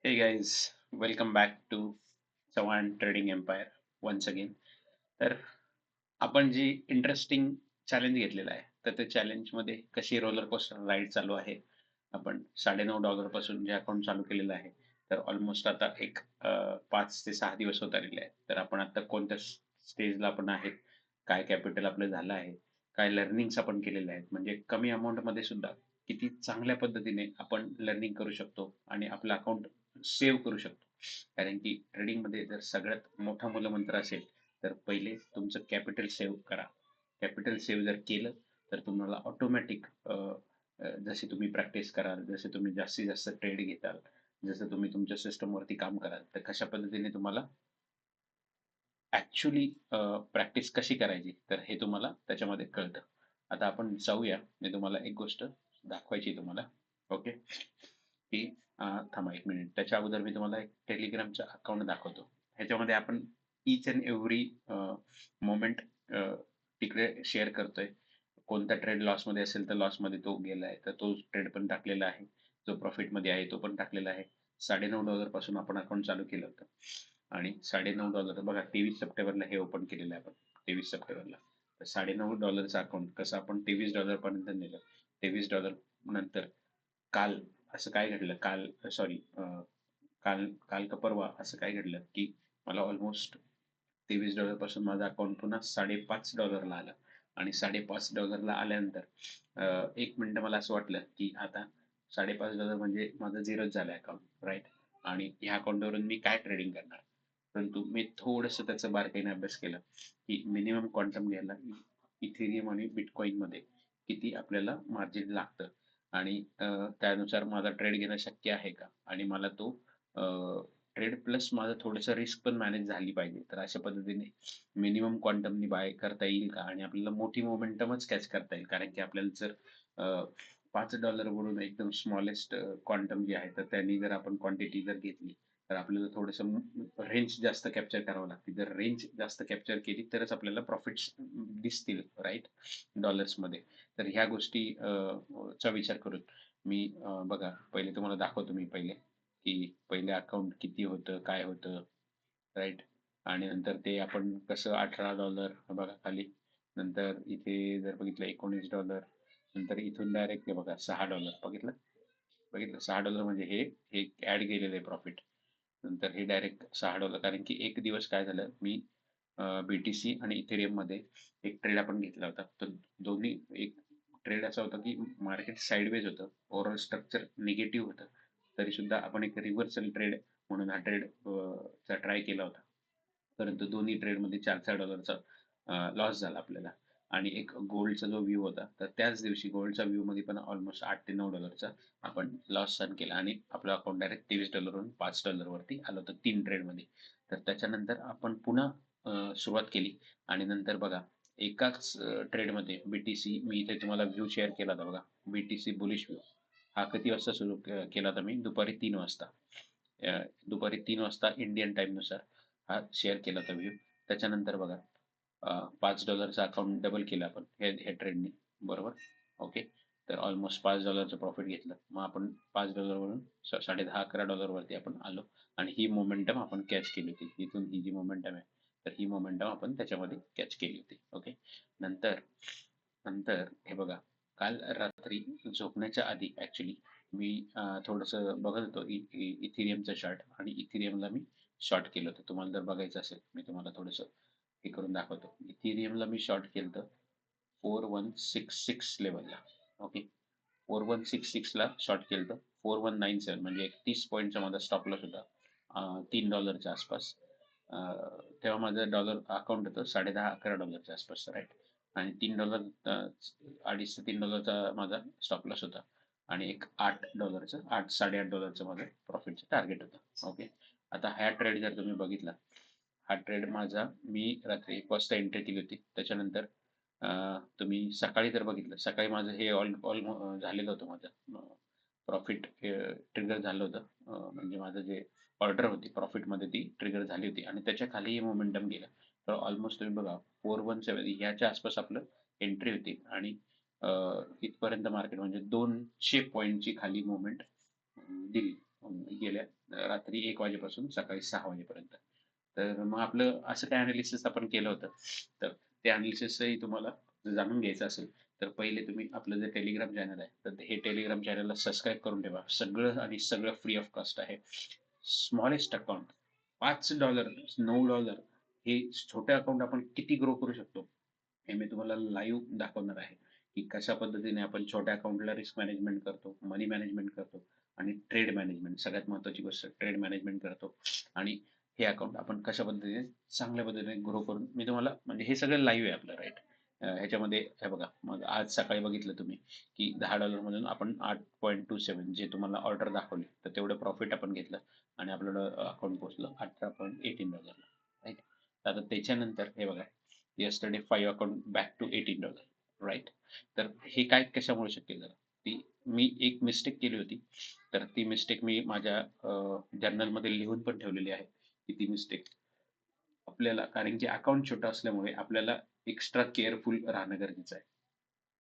Hey guys, welcome back to Chavan trading empire once again. तर आपण जी interesting challenge घेतलेला आहे, तर त्या चॅलेंजमध्ये कशी रोलर कोस्टर राईड चालू आहे. आपण $9.5 पासून जे अकाउंट चालू केलेलं आहे, तर ऑलमोस्ट आता 5 ते 6 दिवस होत आलेले आहेत. तर आपण आता कोणत्या स्टेजला आपण आहेत, काय कॅपिटल आपलं झालं आहे, काय लर्निंग्स आपण केलेल्या आहेत, म्हणजे कमी अमाऊंटमध्ये सुद्धा किती चांगल्या पद्धतीने आपण लर्निंग करू शकतो आणि आपलं अकाउंट सेव्ह करू शकतो. कारण की ट्रेडिंगमध्ये जर सगळ्यात मोठा मूलमंत्र असेल, तर पहिले तुमचं कॅपिटल सेव्ह करा. कॅपिटल सेव्ह जर केलं, तर तुम्हाला ऑटोमॅटिक जसे तुम्ही प्रॅक्टिस कराल, जसे तुम्ही जास्तीत जास्त ट्रेड घेताल, जसं तुम्ही तुमच्या सिस्टमवरती काम कराल, तर कशा पद्धतीने तुम्हाला ॲक्चुअली प्रॅक्टिस कशी करायची, तर हे तुम्हाला त्याच्यामध्ये कळतं. आता आपण जाऊया. मी तुम्हाला एक गोष्ट दाखवायची आहे तुम्हाला. ओके. की थांबा 1 मिनिट. त्याच्या अगोदर मी तुम्हाला एक Telegramचं अकाउंट दाखवतो. ह्याच्यामध्ये आपण ईच अँड एव्हरी मोमेंट तिकडे शेअर करतोय. कोणता ट्रेड लॉसमध्ये असेल तर लॉसमध्ये तो गेलाय, तर तो ट्रेड पण टाकलेला आहे. जो प्रॉफिटमध्ये आहे तो पण टाकलेला आहे. $9.5 पासून आपण अकाउंट चालू केलं होतं आणि $9.5 बघा 23 सप्टेंबरला हे ओपन केलेलं आहे आपण. 23 सप्टेंबरला. तर $9.5 अकाउंट कसं आपण $23 पर्यंत नेलं. $23 नंतर काल असं काय घडलं, काल काल का परवा असं काय घडलं, की मला ऑलमोस्ट $23 पासून माझं अकाउंट पुन्हा $5.5 ला आलं आणि $5.5 ला आल्यानंतर 1 मिनिटं मला असं वाटलं, की आता $5.5 म्हणजे माझं झिरोच झालं अकाउंट, राइट? आणि ह्या अकाउंटवरून मी काय ट्रेडिंग करणार? परंतु मी थोडंसं त्याचा बारकाईने अभ्यास केला, की मिनिमम क्वांटम घ्यायला इथेरियम आणि बिटकॉइनमध्ये किती आपल्याला मार्जिन लागतं आणि त्यानुसार माझा ट्रेड घेणं शक्य आहे का? आणि मला तो ट्रेड प्लस माझं थोडंसं रिस्क पण मॅनेज झाली पाहिजे. तर अशा पद्धतीने मिनिमम क्वांटमनी बाय करता येईल का? आणि आपल्याला मोठी मोमेंटमच कॅच करता येईल. कारण की आपल्याला जर $5 वरून एकदम स्मॉलेस्ट क्वांटम जे आहे, तर त्यांनी जर आपण क्वांटिटी जर घेतली, तर आपल्याला थोडंसं रेंज जास्त कॅप्चर करावं लागते. जर रेंज जास्त कॅप्चर केली तरच आपल्याला प्रॉफिट्स दिसतील, राइट? डॉलर्समध्ये. तर ह्या गोष्टी चा विचार करून मी बघा पहिले तुम्हाला दाखवतो मी पहिले, की पहिले अकाउंट किती होतं, काय होतं, राइट? आणि नंतर ते आपण कसं $18 बघा खाली. नंतर इथे जर बघितलं $19, नंतर इथून डायरेक्ट हे बघा $6 बघितलं? बघितलं $6 म्हणजे हे ॲड केलेलं आहे प्रॉफिट. नंतर हे डायरेक्ट $6 कारण की एक दिवस काय झालं, मी BTC आणि इथेरियममध्ये एक ट्रेड आपण घेतला होता. तर दोन्ही एक ट्रेड असा होता की मार्केट साइडवेज होतं. ओव्हरऑल स्ट्रक्चर निगेटिव्ह होतं. तरीसुद्धा आपण एक रिव्हर्सल ट्रेड म्हणून हा ट्रेड चा ट्राय केला होता. परंतु दोन्ही ट्रेडमध्ये $4-4 लॉस झाला आपल्याला. आणि एक गोल्डचा जो व्ह्यू होता, तर त्याच दिवशी गोल्डच्या व्ह्यूमध्ये पण ऑलमोस्ट $8 ते $9 आपण लॉस सहन केला आणि आपलं अकाउंट डायरेक्ट $23 वरून $5 वरती आलं होतं 3 ट्रेडमध्ये. तर त्याच्यानंतर आपण पुन्हा सुरुवात केली आणि नंतर बघा एकाच ट्रेडमध्ये BTC मी इथे तुम्हाला व्ह्यू शेअर केला होता बघा. BTC बुलिश व्ह्यू हा किती वाजता सुरू केला होता मी? दुपारी 3 वाजता. दुपारी 3 वाजता इंडियन टाईमनुसार हा शेअर केला होता व्ह्यू. त्याच्यानंतर बघा $5 अकाउंट डबल केलं आपण ह्या ट्रेडने, बरोबर? ओके. तर ऑलमोस्ट $5 प्रॉफिट घेतलं. मग आपण $5 वरून $10.5-11 वरती आपण आलो आणि ही मोमेंटम आपण कॅच केली होती. इथून ही जी मोमेंटम आहे, तर ही मोमेंटम आपण त्याच्यामध्ये कॅच केली होती. ओके. नंतर नंतर हे बघा, काल रात्री झोपण्याच्या आधी ॲक्चुअली मी थोडंसं बघत होतो इथेरियमचा चार्ट आणि इथेरियमला मी शॉर्ट केलं होतं. तुम्हाला जर बघायचं असेल, मी तुम्हाला थोडंसं हे करून दाखवतो. इथेरियमला मी शॉर्ट केलं होतं 4166 लेवलला. ओके. 4166 ला शॉर्ट केलं होतं. 4197 म्हणजे एक 30 पॉईंटचा माझा स्टॉप लॉस होता. $3 आसपास. अ, तेव्हा माझं डॉलर अकाउंट होतं $10.5-11 आसपास, राईट? आणि $3 $2.5 ते $3 माझा स्टॉप लॉस होता आणि एक $8 8 $8.5 माझं प्रॉफिटचं टार्गेट होतं. ओके. आता हा ट्रेड जर तुम्ही बघितला, हा ट्रेड माझा मी रात्री 1 वाजता एंट्री केली होती. त्याच्यानंतर तुम्ही सकाळी जर बघितलं, सकाळी माझं हे झालेलं होतं माझं प्रॉफिट ट्रिगर झालं होतं. म्हणजे माझं जे ऑर्डर होती प्रॉफिटमध्ये ती ट्रिगर झाली होती आणि त्याच्या खालीही मोमेंटम गेलं. तर ऑलमोस्ट तुम्ही बघा 417 ह्याच्या आसपास आपलं एंट्री होती आणि इथपर्यंत मार्केट म्हणजे 200 पॉईंटची खाली मूव्हमेंट दिली. गेल्या रात्री 1 वाजेपासून सकाळी 6 वाजेपर्यंत. तर मग आपलं असं काय अनालिसिस आपण केलं होतं. तर ते अनालिसिसही तुम्हाला जर जाणून घ्यायचं असेल, तर पहिले तुम्ही आपलं जे Telegram चॅनल आहे, तर हे Telegram चॅनलला सबस्क्राईब करून ठेवा. सगळं आणि सगळं फ्री ऑफ कॉस्ट आहे. स्मॉलेस्ट अकाउंट $5, $9 हे छोटे अकाउंट आपण किती ग्रो करू शकतो, हे मी तुम्हाला लाईव्ह दाखवणार आहे, की कशा पद्धतीने आपण छोट्या अकाउंटला रिस्क मॅनेजमेंट करतो, मनी मॅनेजमेंट करतो आणि ट्रेड मॅनेजमेंट सगळ्यात महत्त्वाची गोष्ट ट्रेड मॅनेजमेंट करतो आणि हे अकाउंट आपण कशा पद्धतीने चांगल्या पद्धतीने ग्रो करून मी तुम्हाला म्हणजे हे सगळं लाईव्ह आहे आपलं राईट. ह्याच्यामध्ये हे बघा मग आज सकाळी बघितलं तुम्ही की $10 मधून आपण 8.27 जे तुम्हाला ऑर्डर दाखवली तर तेवढं प्रॉफिट आपण घेतलं आणि आपल्याला अकाउंट पोहोचलं $18.18 राईट. आता त्याच्यानंतर हे बघा yesterday 5 account back to $18 right. तर हे काय कशामुळे शक्य झालं? ती मी एक मिस्टेक केली होती. तर ती मिस्टेक मी माझ्या जर्नलमध्ये लिहून पण ठेवलेली आहे, की ती मिस्टेक आपल्याला कारण की अकाउंट छोटं असल्यामुळे आपल्याला एक्स्ट्रा केअरफुल राहणं गरजेचं आहे.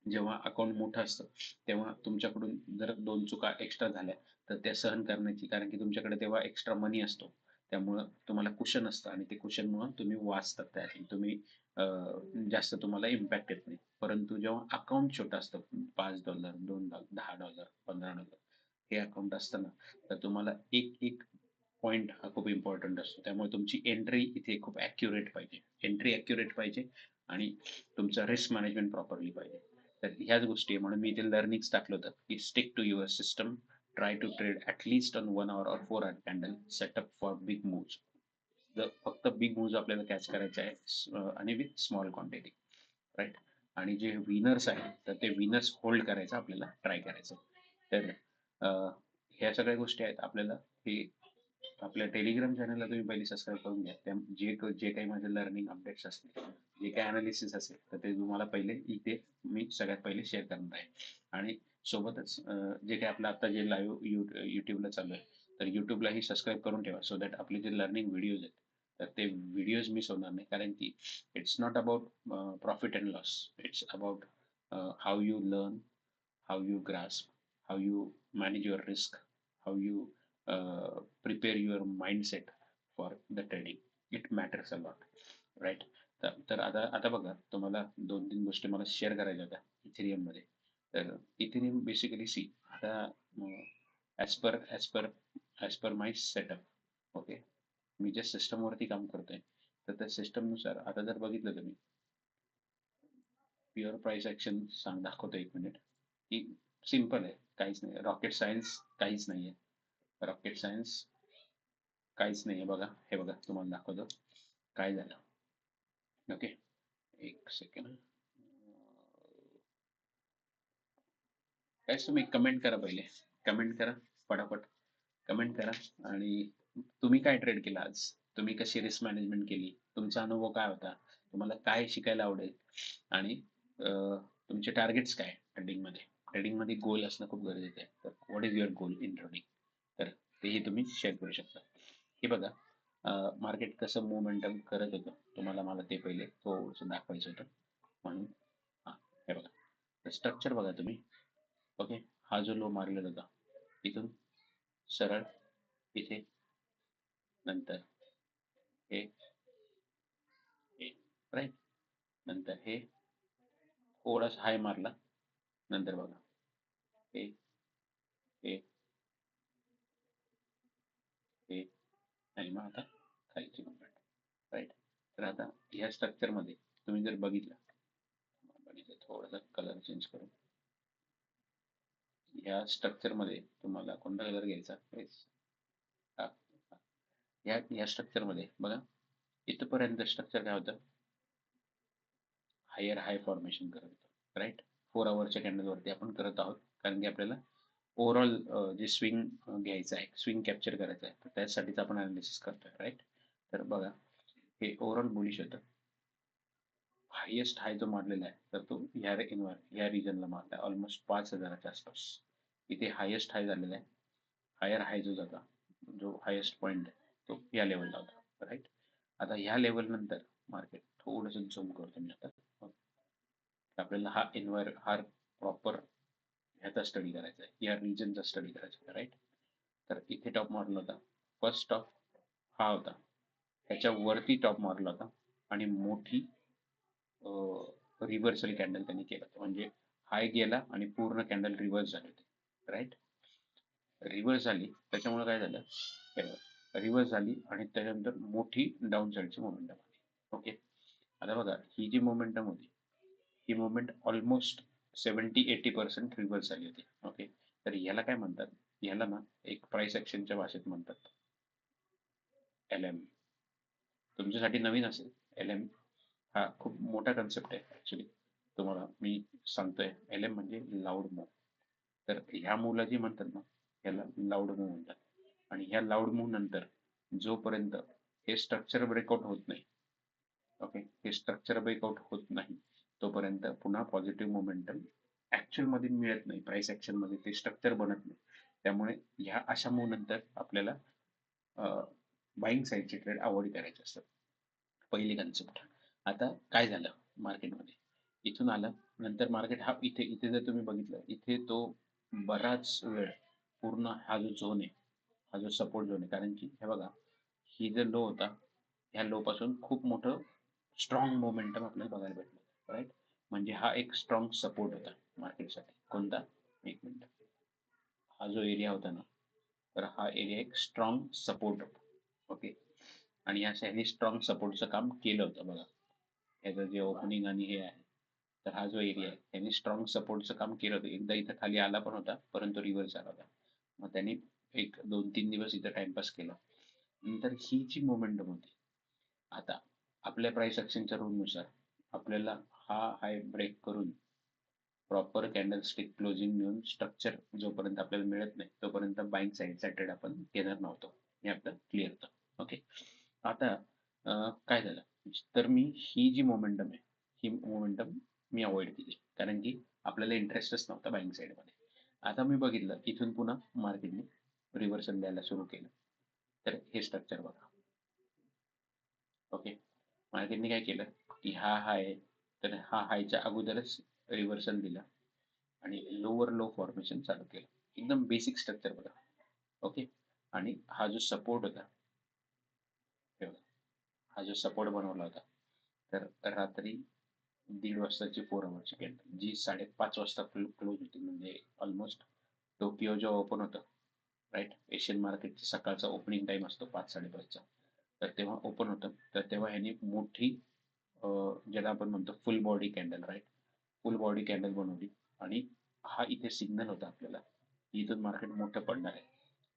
जेव्हा अकाउंट मोठं असतं, तेव्हा तुमच्याकडून जर 2 चुका एक्स्ट्रा झाल्या, तर त्या सहन करण्याची कारण की तुमच्याकडे तेव्हा एक्स्ट्रा मनी असतो. त्यामुळं तुम्हाला कुशन असतं आणि ते कुशनमुळं तुम्ही वाचतात त्यातून. तुम्ही जास्त तुम्हाला इम्पॅक्ट येत नाही. परंतु जेव्हा अकाउंट छोटं असतं $5, $2, $10, $15 हे अकाउंट असतं ना, तर तुम्हाला एक पॉइंट हा खूप इम्पॉर्टंट असतो. त्यामुळे तुमची एंट्री इथे खूप ॲक्युरेट पाहिजे. एंट्री ॲक्युरेट पाहिजे आणि तुमचं रिस्क मॅनेजमेंट प्रॉपरली पाहिजे. तर ह्याच गोष्टी आहे म्हणून मी इथे लर्निंग्स टाकलं होतं, की stick to your system, try to trade at least on 1 hour or 4 hour candle, setup for big moves. जर फक्त बिग मूव्हज आपल्याला कॅच करायचे आहे आणि विथ स्मॉल क्वांटिटी राईट. आणि जे विनर्स आहेत तर ते विनर्स होल्ड करायचं आपल्याला ट्राय करायचं. तर ह्या सगळ्या गोष्टी आहेत आपल्याला हे आपल्या टेलिग्राम चॅनलला तुम्ही पहिले सबस्क्राईब करून घ्या. जे काही माझे लर्निंग अपडेट्स असतील, जे काही अनालिसिस असेल, तर ते तुम्हाला पहिले इथे मी सगळ्यात पहिले शेअर करणार आहे. आणि सोबतच जे काही आपलं आता जे लाईव्ह यूट्यूबला चालू आहे, तर यूट्यूबलाही सबस्क्राईब करून ठेवा सो दॅट आपले जे लर्निंग व्हिडिओज आहेत, तर ते व्हिडिओज मिस होणार नाही. कारण की it's not about profit and loss. It's about how you learn, how you grasp, how you manage your risk, how you prepare your mindset for the trading. It matters a lot, right? तर आता आता बघा तुम्हाला 2-3 गोष्टी मला share करायच्या होत्या Ethereum मध्ये. तर इथेरियम बेसिकली सी आता ॲज पर माय सेटअप ओके, मी ज्या सिस्टमवरती काम करतोय तर त्या सिस्टमनुसार आता जर बघितलं तुम्ही प्युअर प्राइस ऍक्शन दाखवतो 1 मिनिट की सिम्पल आहे, काहीच नाही रॉकेट सायन्स, काहीच नाहीये रॉकेट सायन्स, काहीच नाहीये. बघा हे बघा तुम्हाला दाखवतो काय झालं. ओके, एक सेकंड. काहीच तुम्ही कमेंट करा, पहिले कमेंट करा फटाफट. कमेंट करा आणि तुम्ही काय ट्रेड केला आज, तुम्ही कशी रिस्क मॅनेजमेंट केली, तुमचा अनुभव काय होता, तुम्हाला काय शिकायला आवडेल आणि तुमचे टार्गेट्स काय ट्रेडिंग मध्ये. ट्रेडिंग मध्ये गोल असणं खूप गरजेचं आहे. तर what is your goal in trading, तर तेही तुम्ही शेअर करू शकता. हे बघा मार्केट कसं मोमेंटम करत होतं तुम्हाला मला ते पहिले थोडंसं दाखवायचं होतं म्हणून. हा हे बघा स्ट्रक्चर बघा तुम्ही. ओके, हा जो लो मारलेला होता इथून सरळ इथे, नंतर हे हे राईट, नंतर हे थोडासा हाय मारला, नंतर बघा हे हे हे आणि मग आता खालची मुवमेंट राईट. तर आता ह्या स्ट्रक्चर मध्ये तुम्ही जर बघितलं, थोडासा कलर चेंज करून ह्या स्ट्रक्चर मध्ये तुम्हाला कोणता कलर घ्यायचा. Yes. हा, हा. ह्या स्ट्रक्चर मध्ये बघा इथपर्यंत स्ट्रक्चर काय होतं, हायर हाय फॉर्मेशन करत होतं राईट. 4 आवरच्या कॅन्डल वरती आपण करत आहोत कारण की आपल्याला ओव्हरऑल जे स्विंग घ्यायचं आहे, स्विंग कॅप्चर करायचं आहे, तर त्यासाठीच आपण अनालिसिस करतोय राईट. तर बघा हे ओव्हरऑल बुलिश होतं. हायेस्ट हाय जो मारलेला आहे तर तो ह्या रिजनला मारला ऑलमोस्ट 5,000च्या आसपास. इथे हायेस्ट हाय झालेला आहे. हायर हाय जो जाता, जो हायेस्ट पॉइंट आहे तो या लेवलला होता राईट. आता ह्या लेवल नंतर मार्केट थोडंसं झूम करतो मी आता. आपल्याला हा प्रॉपर ह्याचा स्टडी करायचा आहे, या रिजनचा स्टडी करायचा आहे राईट. तर इथे टॉप मारला होता, फर्स्ट टॉप हा होता, त्याच्या वरती टॉप मारला होता आणि मोठी रिव्हर्सल कॅन्डल त्यांनी केलं होतं. म्हणजे हाय गेला आणि पूर्ण कॅन्डल रिव्हर्स झाली होती, राईट. रिव्हर्स झाली त्याच्यामुळे काय झालं, रिव्हर्स झाली आणि त्याच्यानंतर मोठी डाऊन साईडची मोमेंटम आली. ओके, आता बघा ही जी मोमेंटम होती, ही मोमेंट ऑलमोस्ट 70-80% रिव्हर्स झाली होती. ओके, तर याला काय म्हणतात, याला ना एक प्राइस ऍक्शनच्या भाषेत म्हणतात LM. तुमच्यासाठी नवीन असेल, LM हा खूप मोठा कन्सेप्ट आहे ऍक्च्युली. तुम्हाला मी सांगतोय, LM म्हणजे लाऊड मूव्ह. तर ह्या मूव्हला जी म्हणतात ना, याला लाऊड मूव्ह म्हणतात. आणि ह्या लाऊड मूव्ह नंतर जोपर्यंत हे स्ट्रक्चर ब्रेकआउट होत नाही, ओके, हे स्ट्रक्चर ब्रेकआउट होत नाही तोपर्यंत पुन्हा पॉझिटिव्ह मोमेंटम ऍक्च्युअल मध्ये मिळत नाही. प्राइस ऍक्शन मध्ये ते स्ट्रक्चर बनत नाही. त्यामुळे ह्या अशा मूव्ह नंतर आपल्याला बाईंग साईडचे ट्रेड अवॉइड करायचे असतात. पहिली कन्सेप्ट. आता काय झालं मार्केटमध्ये, इथून आलं, नंतर मार्केट हा इथे इथे जर तुम्ही बघितलं, इथे तो बराच वेळ पूर्ण हा जो झोन आहे, हा जो सपोर्ट झोन आहे, कारण की हे बघा, ही जो लो होता, ह्या लो पासून खूप मोठं स्ट्रॉंग मोमेंटम आपल्याला बघायला भेटलं, राईट. म्हणजे हा एक स्ट्रॉंग सपोर्ट होता मार्केटसाठी. कोणता, एक मिनिट, हा जो एरिया होता ना, तर हा एरिया एक स्ट्रॉंग सपोर्ट होता. ओके, आणि अशा ह्याने स्ट्रॉंग सपोर्टचं काम केलं होतं बघा. ह्याचं जे ओपनिंग आणि हे आहे, तर हा जो एरिया आहे त्यांनी स्ट्रॉंग सपोर्टचं काम केलं होतं. एकदा इथं खाली आला पण होता, परंतु रिव्हर्स आला होता. मग त्यांनी एक 2-3 दिवस इथं टाइमपास केला. नंतर ही जी मोमेंटम होती, आता आपल्या प्राइस ऍक्शनच्या रूलनुसार आपल्याला हा हाय ब्रेक करून प्रॉपर कॅन्डल स्टिक क्लोजिंग मिळून स्ट्रक्चर जोपर्यंत आपल्याला मिळत नाही तोपर्यंत बाईंग साईडचा ट्रेड आपण घेणार नव्हतो. हे आपलं क्लिअर होतं. ओके, आता काय झालं, तर मी ही जी मोमेंटम आहे, ही मोमेंटम मी अवॉइड केली, कारण की आपल्याला इंटरेस्टच नव्हता बाईंग साईडमध्ये. आता मी बघितलं इथून पुन्हा मार्केटने रिव्हर्सल द्यायला सुरू केलं. तर हे स्ट्रक्चर बघा. ओके, मार्केटने काय केलं की हा हाय, तर हा हायच्या अगोदरच रिव्हर्सल दिला आणि लोअर लो फॉर्मेशन चालू केलं. एकदम बेसिक स्ट्रक्चर बघा. ओके, आणि हा जो सपोर्ट होता, हे बघा, हा जो सपोर्ट बनवला होता, तर रात्री 1:30 वाजताची 4 अवरची कॅन्डल जी 5:30 वाजता क्लोज होती, म्हणजे ऑलमोस्ट टोकियो जेव्हा ओपन होतं, राईट, एशियन मार्केटचा सकाळचा ओपनिंग टाइम असतो 5-5:30चा, तर तेव्हा ओपन होतं, तर तेव्हा ह्याने मोठी ज्याला आपण म्हणतो full body candle, right, full body candle बनवली. आणि हा इथे सिग्नल होता आपल्याला, इथून मार्केट मोठं पडणार आहे.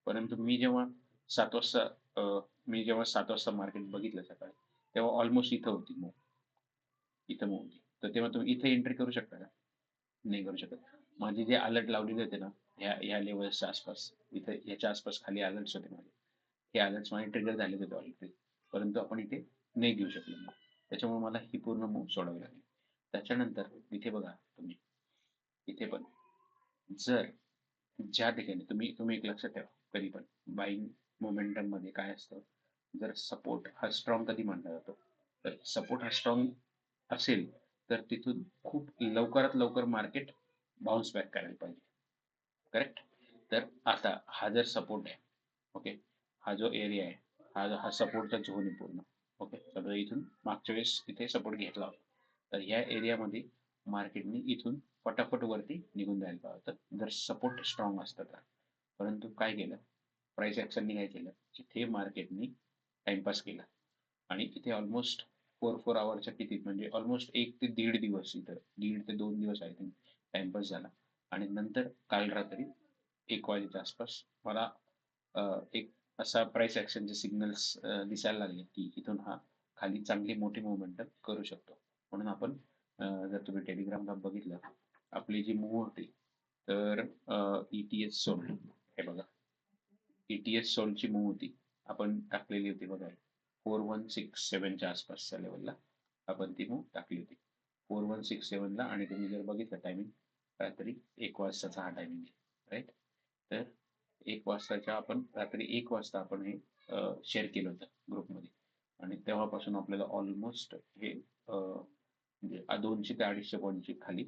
परंतु मी जेव्हा 7 वाजता मार्केट बघितलं सकाळी, तेव्हा ऑलमोस्ट इथं होती मूव, इथं मूव होती. तर तेव्हा तुम्ही इथे एंट्री करू शकता का? नाही करू शकत. माझे जे अलर्ट लावलेले होते ना, ह्या लेवल्सच्या आसपास, इथे याच्या आसपास खाली अलर्ट्स होते माझे, हे अलर्ट्स माझे ट्रिगर झालेले होते ऑलरेडी, परंतु आपण इथे नाही घेऊ शकलो मग. त्याच्यामुळे मला ही पूर्ण मूव सोडावी लागली. त्याच्यानंतर इथे बघा तुम्ही, इथे पण जर ज्या ठिकाणी तुम्ही तुम्ही एक लक्षात ठेवा, कधी पण बाईंग मोमेंटम मध्ये काय असतं, जर सपोर्ट हा स्ट्रॉंग कधी मानला जातो, तर सपोर्ट हा स्ट्रॉंग असेल तर तिथून खूप लवकरात लवकर मार्केट बाउन्स बॅक करायला पाहिजे, करेक्ट. तर आता हा जर सपोर्ट आहे, ओके, हा जो एरिया आहे, हा सपोर्टचा झोन आहे पूर्ण. ओके, तर इथून मागच्या वेळेस इथे सपोर्ट घेतला होता, तर ह्या एरियामध्ये मार्केटने इथून फटाफट वरती निघून जायला पाहिजे होतं जर सपोर्ट स्ट्रॉंग असतं तर. परंतु काय केलं, प्राइस ऍक्शनने काय केलं, इथे मार्केटने टाइमपास केला आणि इथे ऑलमोस्ट 4 आवरच्या किती, म्हणजे ऑलमोस्ट 1 ते 1.5 दिवस, इथं 1.5 ते 2 दिवस आय थिंक टाइमपास झाला. आणि नंतर काल रात्री 1 वाजेच्या आसपास मला एक असा प्राइस ऍक्शनचे सिग्नल्स दिसायला लागले की इथून हा खाली चांगली मोठी मुवमेंट करू शकतो. म्हणून आपण जर तुम्ही टेलिग्रामला बघितलं, आपली जी मूव्ह होती, तर ETH सोल्ड, हे बघा, ETH सोल्डची मूव्ह होती, आपण टाकलेली होती बघा, 4167च्या आसपासच्या लेवलला आपण ती मूव्ह टाकली होती, 4167ला. आणि तुम्ही जर बघितलं टायमिंग, रात्री 1 वाजताचा हा टायमिंग आहे, राईट. तर 1 वाजताच्या आपण रात्री 1 वाजता आपण हे शेअर केलं होतं ग्रुपमध्ये, आणि तेव्हापासून आपल्याला ऑलमोस्ट हे म्हणजे 200 ते 250 पॉईंटची खाली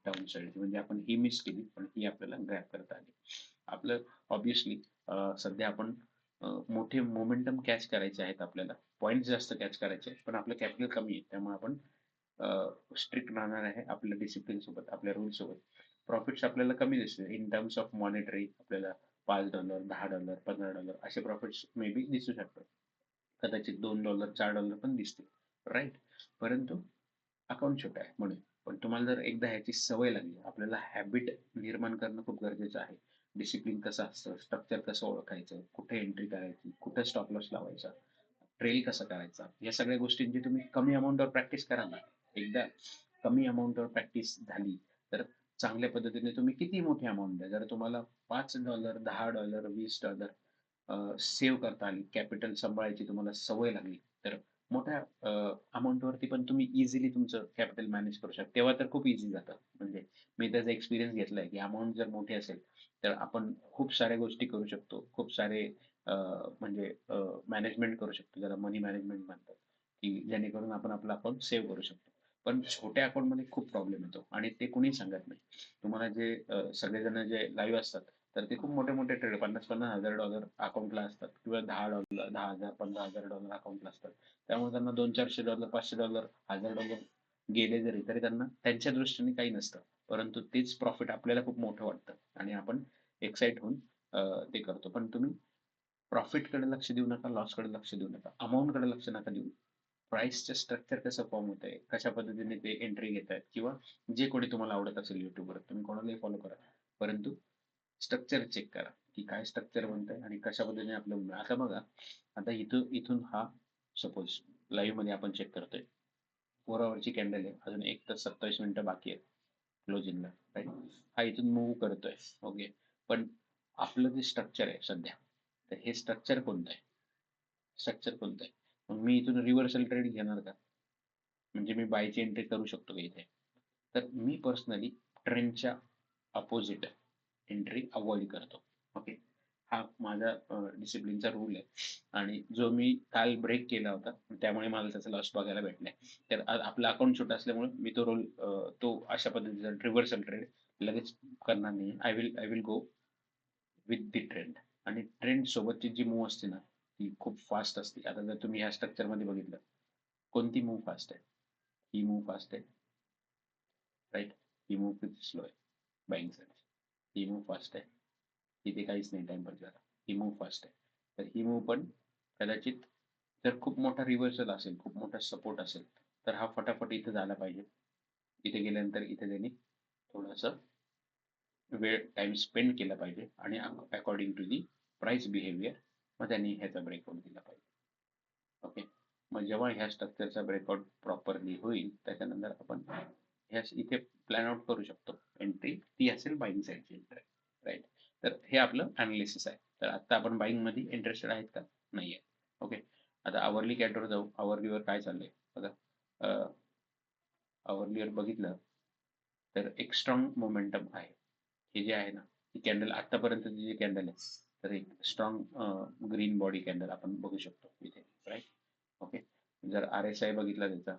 डाऊन साईड, म्हणजे आपण ही मिस केली पण ही आपल्याला ग्रॅप करता आली. आपलं ऑब्विसली सध्या आपण मोठे मोमेंटम कॅच करायचे आहेत आपल्याला, पॉइंट्स जास्त कॅच करायचे आहेत, पण आपलं कॅपिटल कमी आहे. त्यामुळे आपण स्ट्रिक्ट राहणार आहे आपल्या डिसिप्लिन सोबत, आपल्या रूल सोबत. प्रॉफिट्स आपल्याला कमी दिसतील इन टर्म्स ऑफ मॉनिटरी. आपल्याला $5, $10, $15 असे प्रॉफिट्स मे बी दिसू शकतात. कदाचित $2, $4 पण दिसतील, राईट? परंतु अकाउंट छोटं आहे म्हणून. पण तुम्हाला जर एकदा ह्याची सवय लागली, आपल्याला हॅबिट निर्माण करणं खूप गरजेचं आहे. डिसिप्लिन कसं असतं, स्ट्रक्चर कसं ओळखायचं, कुठे एंट्री करायची, कुठे स्टॉप लॉस लावायचा, ट्रेल कसा करायचा, या सगळ्या गोष्टींची तुम्ही कमी अमाऊंटवर प्रॅक्टिस करा ना. एकदा कमी अमाऊंटवर प्रॅक्टिस झाली तर चांगल्या पद्धतीने तुम्ही किती मोठी अमाऊंट द्या, जर तुम्हाला $5, $10, $20 सेव्ह करता आली, कॅपिटल सांभाळायची तुम्हाला सवय लागली, तर मोठ्या अमाऊंटवरती पण तुम्ही इझिली तुमचं कॅपिटल मॅनेज करू शकता. तेव्हा तर खूप इझी जातं. म्हणजे मी त्याचा एक्सपिरियन्स घेतलाय, की अमाउंट जर मोठी असेल तर आपण खूप साऱ्या गोष्टी करू शकतो. खूप सारे म्हणजे मॅनेजमेंट करू शकतो, ज्याला मनी मॅनेजमेंट म्हणतात, की जेणेकरून आपण आपलं अकाउंट सेव्ह करू शकतो. पण छोट्या अकाउंटमध्ये खूप प्रॉब्लेम येतो आणि ते कुणी सांगत नाही. तुम्हाला जे सगळेजण जे लाईव्ह असतात, तर ते खूप मोठे-मोठे ट्रेड $50,000-50,000 अकाउंटला असतात किंवा $10, 10,000, $15,000 अकाउंटला असतात. त्यामुळे त्यांना $200-400, $500, $1000 गेले जरी तरी त्यांना त्यांच्या दृष्टीने काही नसतं. परंतु तेच प्रॉफिट आपल्याला खूप मोठं वाटतं आणि आपण एक्साइट होऊन ते करतो. पण तुम्ही प्रॉफिटकडे लक्ष देऊ नका, लॉसकडे लक्ष देऊ नका, अमाउंटकडे लक्ष नका देऊ. प्राइसचं स्ट्रक्चर कसं फॉर्म होतंय, कशा पद्धतीने ते एंट्री घेतायत, किंवा जे कोणी तुम्हाला आवडत असेल YouTubeवर तुम्ही कोणालाही फॉलो करा. परंतु स्ट्रक्चर चेक करा, की काय स्ट्रक्चर बनतंय आणि कशा पद्धतीने आपलं. आता बघा, आता इथून हा सपोज लाईव्ह मध्ये आपण चेक करतोय. 4 आवरची कॅन्डल आहे, अजून 1 तास 27 मिनिटं बाकी आहेत क्लोजिंगला, राईट? हा इथून मूव्ह करतोय, ओके. पण आपलं जे स्ट्रक्चर आहे सध्या, तर हे स्ट्रक्चर कोणतं आहे? स्ट्रक्चर कोणतं आहे? मग मी इथून रिव्हर्सल ट्रेड घेणार का? म्हणजे मी बायची एंट्री करू शकतो का इथे? तर मी पर्सनली ट्रेंडच्या अपोजिट एंट्री अवॉइड करतो. ओके. हा माझा डिसिप्लिनचा रूल आहे आणि जो मी काल ब्रेक केला होता, त्यामुळे मला त्याचा लॉस बघायला भेटलाय. तर आपलं अकाउंट छोटं असल्यामुळे मी तो रोल तो अशा पद्धतीचा रिव्हर्सल ट्रेड लगेच करणार नाही. I will go with the trend. आणि ट्रेंड सोबतची जी मूव्ह असते ना, ती खूप फास्ट असते. आता जर तुम्ही ह्या स्ट्रक्चर मध्ये बघितलं, कोणती मूव्ह फास्ट आहे? ही मूव्ह फास्ट आहे, राईट? ही मूव्ह किती स्लो आहे बाईंगसाठी? ही मूव्ह फास्ट आहे, इथे काहीच नाही टाइमपास झाला. ही मूव्ह फास्ट आहे. तर ही मूव्ह पण कदाचित जर खूप मोठा रिव्हर्सल असेल, खूप मोठा सपोर्ट असेल, तर हा फटाफट इथे झाला पाहिजे. इथे गेल्यानंतर इथे त्यांनी थोडंसं वेळ टाइम स्पेंड केला पाहिजे आणि according to the price behaviour मग त्यांनी ह्याचा ब्रेकआउट दिला पाहिजे. ओके. मग जेव्हा ह्या स्ट्रक्चरचा ब्रेकआउट प्रॉपरली होईल, त्याच्यानंतर आपण ह्या इथे प्लॅन आउट करू शकतो. एंट्री ती असेल बाईंग साईडची एंट्री, राईट? तर हे आपलं अनालिसिस आहे. तर आता आपण बाईंग मध्ये इंटरेस्टेड आहेत का? नाही आहे. ओके. आता आवरली कॅटवर जाऊ. आवरलीवर काय चाललंय बघा. आवरलीवर बघितलं तर एक स्ट्रॉंग मोमेंटम आहे. हे जे आहे ना, ही कॅन्डल आतापर्यंतची जी कॅन्डल आहे, तर एक स्ट्रॉंग ग्रीन बॉडी कॅन्डल आपण बघू शकतो इथे, राईट? ओके. जर RSI बघितला त्याचा,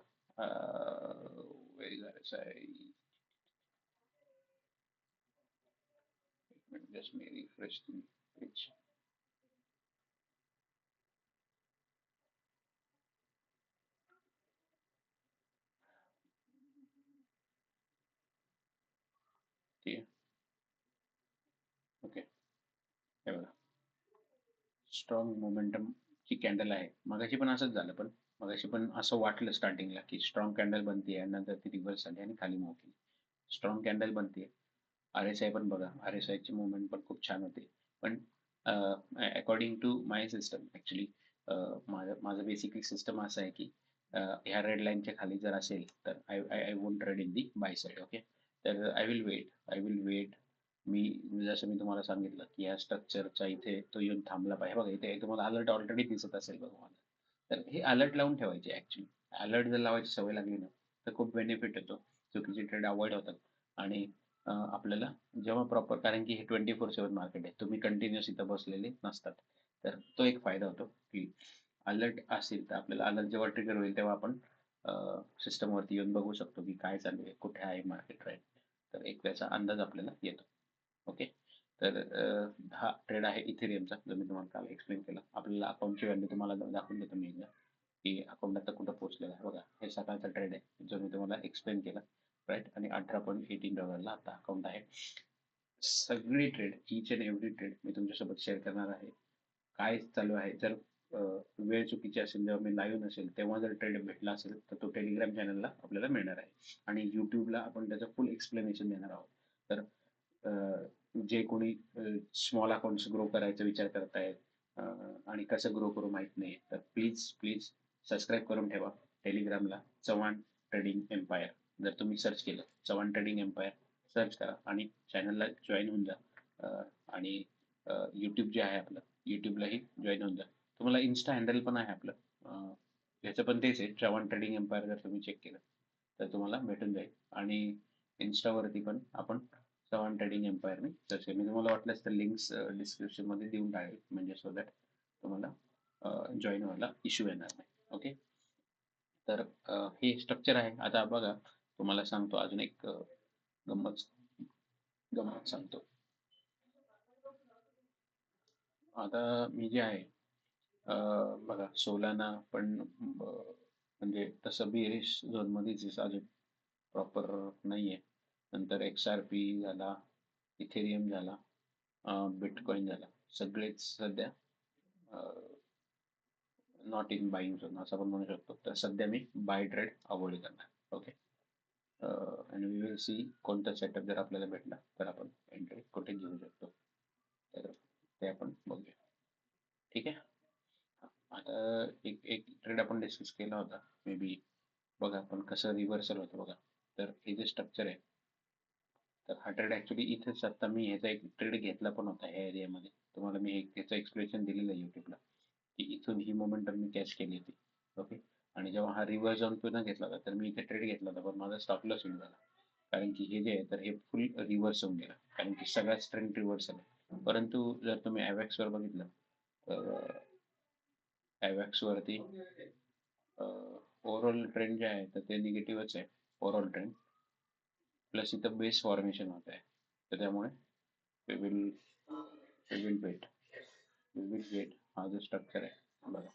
RSI, जस्ट मी रिफ्रेश पेज. ठीक आहे, ओके. हे बघा, स्ट्रॉंग मोमेंटम ची कॅन्डल आहे. मगाशी पण असंच झालं, पण मगाशी पण असं वाटलं स्टार्टिंगला की स्ट्रॉंग कॅन्डल बनते आणि नंतर ती रिव्हर्स झाली आणि खाली मूव्ह केली. स्ट्रॉंग कॅन्डल बनते. RSI पण बघा, RSI ची मुवमेंट पण खूप छान होते. पण according to my system actually, माझं माझं बेसिकली सिस्टम असं आहे की ह्या रेड लाईनच्या खाली जर असेल तर I I won't trade in the by side. Okay. तर आय विल वेट. मी जसं मी तुम्हाला सांगितलं की या स्ट्रक्चरच्या इथे तो येऊन थांबला पाहिजे. बघा, इथे तुम्हाला अलर्ट ऑलरेडी दिसत असेल बघा मला. तर हे अलर्ट लावून ठेवायचे ऍक्च्युली. अलर्ट जर लावायची सवय लागली ना, तर खूप बेनिफिट येतो. चुकीचे ट्रेड अवॉइड होतात आणि आपल्याला जेव्हा प्रॉपर, कारण की हे 24/7 मार्केट आहे, तुम्ही कंटिन्युअस इथं बसलेले नसतात. तर तो एक फायदा होतो की अलर्ट असेल तर आपल्याला अलर्ट जेव्हा ट्रिगर होईल तेव्हा आपण सिस्टम वरती येऊन बघू शकतो की काय चालू आहे, कुठे आहे मार्केट, राईट? तर एक त्याचा अंदाज आपल्याला येतो. ओके. तर हा ट्रेड आहे इथेरियमचा, जो मी तुम्हाला काल एक्सप्लेन केला. आपल्याला अकाउंटची व्हॅल्यू तुम्हाला दाखवून देतो मी एकदा, की अकाउंट आता कुठं पोहोचलेलं आहे. बघा, हे सकाळचा ट्रेड आहे जो मी तुम्हाला एक्सप्लेन केला, राईट. आणि $18.18 आता अकाउंट आहे. सगळी trade, each and every trade मी तुमच्यासोबत शेअर करणार आहे. काय चालू आहे, जर वेळ चुकीची असेल, जेव्हा मी लाईव्ह नसेल तेव्हा जर ट्रेड भेटला असेल तर तो टेलिग्राम चॅनलला आपल्याला मिळणार आहे, आणि युट्यूबला आपण त्याचं फुल एक्सप्लेनेशन देणार आहोत. तर जे कोणी स्मॉल अकाउंट्स ग्रो करायचा विचार करतायत, आणि कसं ग्रो करू माहित नाही, तर प्लीज प्लीज सबस्क्राईब करून ठेवा टेलिग्रामला, चव्हाण ट्रेडिंग एम्पायर. जर तुम्ही सर्च केलं चव्हाण ट्रेडिंग एम्पायर, सर्च करा आणि चॅनलला जॉईन होऊन जा. आणि यूट्यूब जे आहे आपलं, यूट्यूबलाही जॉईन होऊन जा. तुम्हाला इन्स्टा हँडल पण आहे आपलं, याचं पण तेच आहे, चव्हाण ट्रेडिंग एम्पायर. जर तुम्ही चेक केलं तर तुम्हाला भेटून जाईल. आणि इन्स्टावरती पण आपण चव्हाण ट्रेडिंग एम्पायरने सर्च केलं. मी तुम्हाला वाटल्यास तर लिंक्स डिस्क्रिप्शनमध्ये देऊन टाकेल, म्हणजे सो दॅट तुम्हाला जॉईन व्हायला इश्यू येणार नाही. ओके, तर हे स्ट्रक्चर आहे. आता बघा, तुम्हाला सांगतो अजून एक गंमत गंमत सांगतो. आता मी जे आहे, बघा, सोलाना पण म्हणजे तसं बेरिश झोनमध्येच आहे, अजून प्रॉपर नाही आहे. नंतर XRP झाला, इथेरियम झाला, बिटकॉइन झाला, सगळेच सध्या नॉट इन बाईंग झोन असं आपण म्हणू शकतो. तर सध्या मी बाय ट्रेड अवॉइड करणार. ओके, आणि वी विल सी कोणता सेटअप जर आपल्याला भेटला तर आपण एंट्री कुठे घेऊ शकतो, तर ते आपण बघूया. ठीक आहे. आता एक एक ट्रेड आपण डिस्कस केला होता मे बी. बघा आपण कसं रिव्हर्सल होतं बघा. तर हे जे स्ट्रक्चर आहे, तर हा ट्रेड ऍक्च्युली इथेच, आता मी ह्याचा एक ट्रेड घेतला पण होता ह्या एरियामध्ये. तुम्हाला मी ह्याचं एक्सप्लेनेशन दिलेलं आहे युट्यूबला, की इथून ही मोमेंटम मी कॅच केली होती. ओके, आणि जेव्हा हा रिव्हर्स जाऊन पुन्हा घेतला होता तर मी इथे ट्रेड घेतला होता, पण माझा स्टॉप लॉस होऊन झाला. कारण की हे जे आहे तर हे फुल रिव्हर्स होऊन गेलं, कारण की सगळ्याच ट्रेंड रिव्हर्स आला. परंतु जर तुम्ही AVAX वर बघितलं तर AVAX वरती ओव्हरऑल ट्रेंड जे आहे तर ते निगेटिव्हच आहे, ओव्हरऑल ट्रेंड. प्लस इथं बेस फॉर्मेशन होत आहे, तर त्यामुळे we will we will wait we will wait. हा जो स्ट्रक्चर आहे बघा,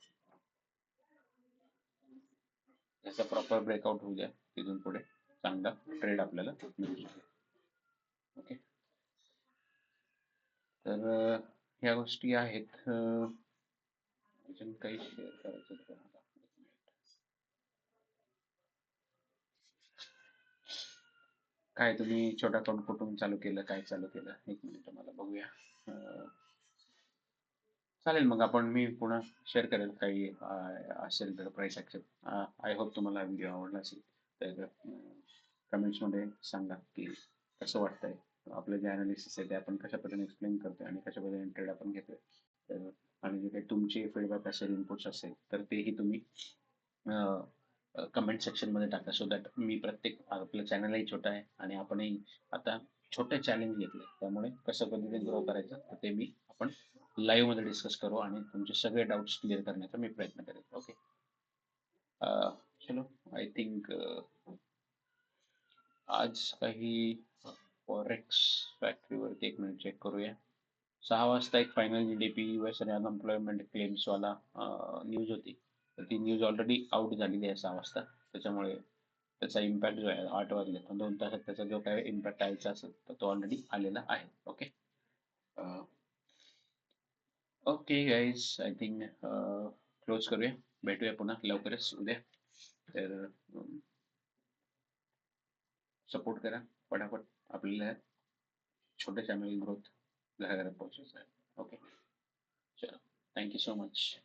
याचा प्रॉपर ब्रेकआउट होऊ द्या, तिथून पुढे चांगला ट्रेड आपल्याला मिळू शकेल. ओके, तर ह्या गोष्टी आहेत. अजून काही शेअर करायचं होतं मला. काय तुम्ही छोटा अकाउंट कुठून चालू केलं, काय चालू केलं, एक मिनिट मला बघूया. चालेल, मग आपण मी पुन्हा शेअर करेल काही असेल तर प्राईस ॲक्शन. आय होप तुम्हाला व्हिडिओ आवडला असेल, तर कमेंट्समध्ये सांगा की कसं वाटतंय. आपलं जे अनालिसिस आहे ते आपण कशा पद्धतीने एक्सप्लेन करतोय आणि कशा पद्धतीने ट्रेड आपण घेतोय. तर आणि जे काही तुमचे फीडबॅक असेल, इनपुट्स असेल, तर तेही तुम्ही कमेंट सेक्शनमध्ये टाका, सो दॅट मी प्रत्येक, आपलं चॅनलही छोटं आहे आणि आपणही आता छोटे चॅलेंज घेतले, त्यामुळे कसं पद्धतीने ग्रो करायचं तर ते मी आपण लाईव्ह मध्ये डिस्कस करू आणि तुमचे सगळे डाऊट्स क्लिअर करण्याचा मी प्रयत्न करेन. ओके, चलो, आय थिंक आज काही फॉरेक्स फॅक्टरीवरती एक मिनिट चेक करूया. 6 वाजता एक फायनल GDP, US आणि अनएम्प्लॉयमेंट क्लेम्स वाला न्यूज होती. तर ती न्यूज ऑलरेडी आउट झालेली आहे 6 वाजता. त्याच्यामुळे त्याचा इम्पॅक्ट जो आहे 8 वाजले, 2 तासात त्याचा जो काय इम्पॅक्ट यायचा असेल तर तो ऑलरेडी आलेला आहे. Okay, okay guys, I think close करूया. भेटूया पुन्हा लवकरच उद्या. तर सपोर्ट करा पटापट, आपल्याला छोट्या चॅनल ग्रोथ घराघरात पोहोचायचं आहे. ओके, चलो, थँक्यू सो मच.